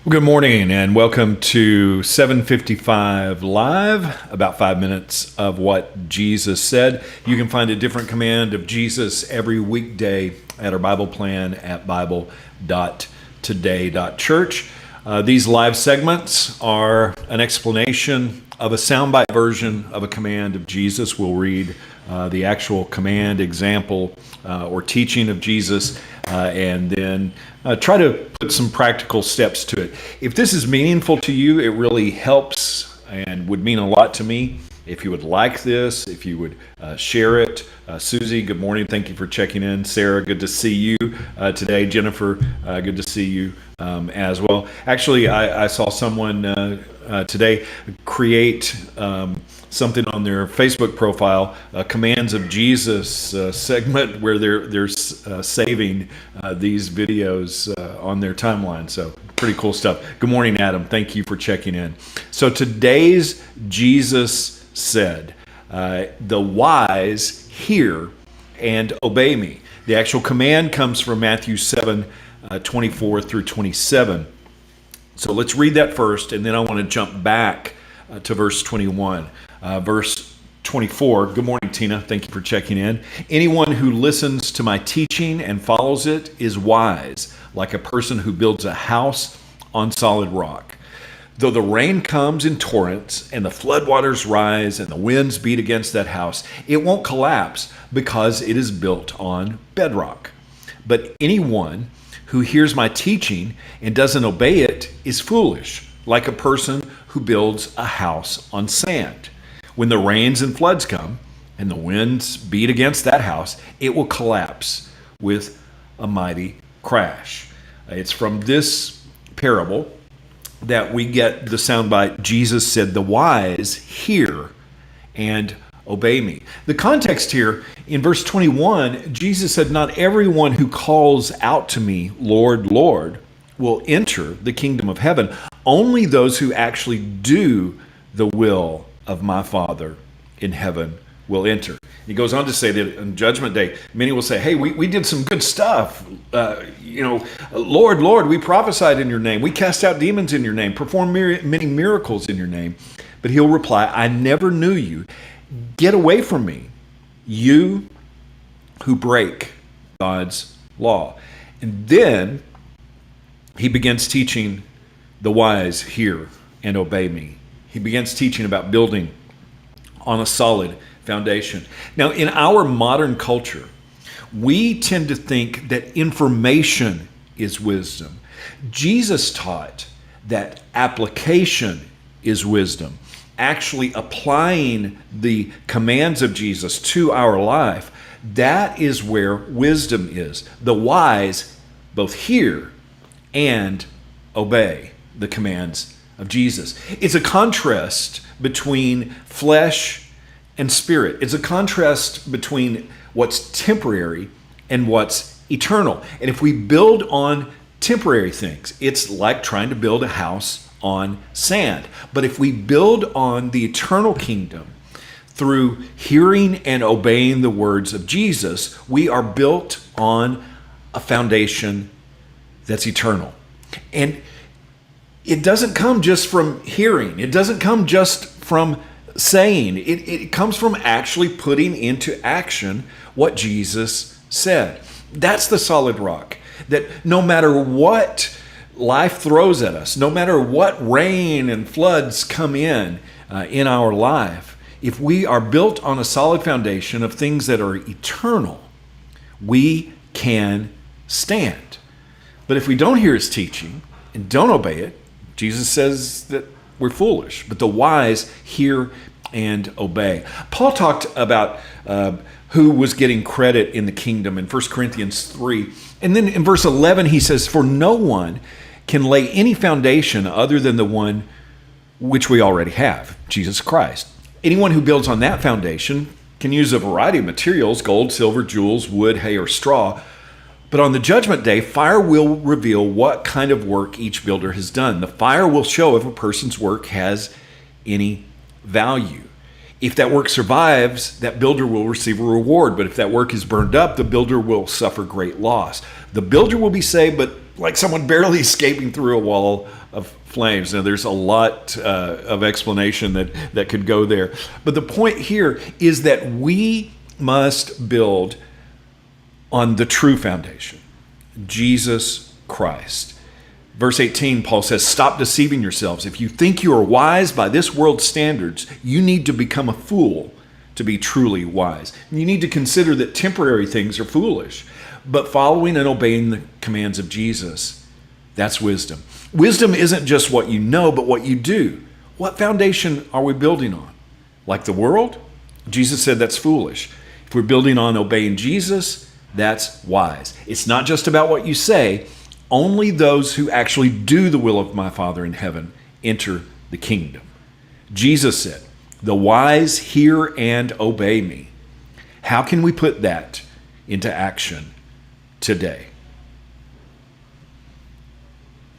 Well, good morning and welcome to 755 Live, about 5 minutes of what Jesus said. You can find a different command of Jesus every weekday at our Bible plan at bible.today.church. These live segments are an explanation of a soundbite version of a command of Jesus. We'll read the actual command, example, or teaching of Jesus, and then try to put some practical steps to it. If this is meaningful to you, it really helps and would mean a lot to me. If you would like this, if you would share it. Susie, good morning. Thank you for checking in. Sarah, good to see you today. Jennifer, good to see you as well. Actually, I saw someone today create something on their Facebook profile, Commands of Jesus segment, where they're saving these videos on their timeline. So pretty cool stuff. Good morning, Adam. Thank you for checking in. So today's Jesus said, the wise hear and obey me. The actual command comes from Matthew 7, 24 through 27. So let's read that first, and then I want to jump back to verse 21. Verse 24, good morning, Tina. Thank you for checking in. Anyone who listens to my teaching and follows it is wise, like a person who builds a house on solid rock. Though the rain comes in torrents and the floodwaters rise and the winds beat against that house, it won't collapse because it is built on bedrock. But anyone who hears my teaching and doesn't obey it is foolish, like a person who builds a house on sand. When the rains and floods come and the winds beat against that house, it will collapse with a mighty crash. It's from this parable that we get the soundbite, Jesus said, the wise hear and obey me. The context here, in verse 21, Jesus said, not everyone who calls out to me, Lord, Lord, will enter the kingdom of heaven. Only those who actually do the will of my Father in heaven will enter. He goes on to say that on Judgment Day, many will say, hey, we did some good stuff. Lord, Lord, we prophesied in your name. We cast out demons in your name, performed many miracles in your name. But he'll reply, I never knew you. Get away from me, you who break God's law. And then he begins teaching the wise hear and obey me. He begins teaching about building on a solid foundation. Now, in our modern culture, we tend to think that information is wisdom. Jesus taught that application is wisdom. Actually applying the commands of Jesus to our life, that is where wisdom is. The wise both hear and obey the commands of Jesus. It's a contrast between flesh and spirit. It's a contrast between what's temporary and what's eternal. And if we build on temporary things, it's like trying to build a house on sand. But if we build on the eternal kingdom through hearing and obeying the words of Jesus, we are built on a foundation that's eternal. And it doesn't come just from hearing. It doesn't come just from saying. It comes from actually putting into action what Jesus said. That's the solid rock. That no matter what life throws at us, no matter what rain and floods come in our life, if we are built on a solid foundation of things that are eternal, we can stand. But if we don't hear his teaching and don't obey it, Jesus says that we're foolish. But the wise hear and obey. Paul talked about who was getting credit in the kingdom in 1 Corinthians 3. And then in verse 11, he says, for no one can lay any foundation other than the one which we already have, Jesus Christ. Anyone who builds on that foundation can use a variety of materials, gold, silver, jewels, wood, hay, or straw. But on the judgment day, fire will reveal what kind of work each builder has done. The fire will show if a person's work has any value. If that work survives, that builder will receive a reward. But if that work is burned up, the builder will suffer great loss. The builder will be saved, but like someone barely escaping through a wall of flames. Now, there's a lot of explanation that could go there. But the point here is that we must build on the true foundation, Jesus Christ. Verse 18, Paul says, "Stop deceiving yourselves. If you think you are wise by this world's standards, you need to become a fool to be truly wise." And you need to consider that temporary things are foolish, but following and obeying the commands of Jesus, that's wisdom. Wisdom isn't just what you know, but what you do. What foundation are we building on? Like the world? Jesus said that's foolish. If we're building on obeying Jesus, that's wise. It's not just about what you say. Only those who actually do the will of my Father in heaven enter the kingdom. Jesus said, "The wise hear and obey me." How can we put that into action today?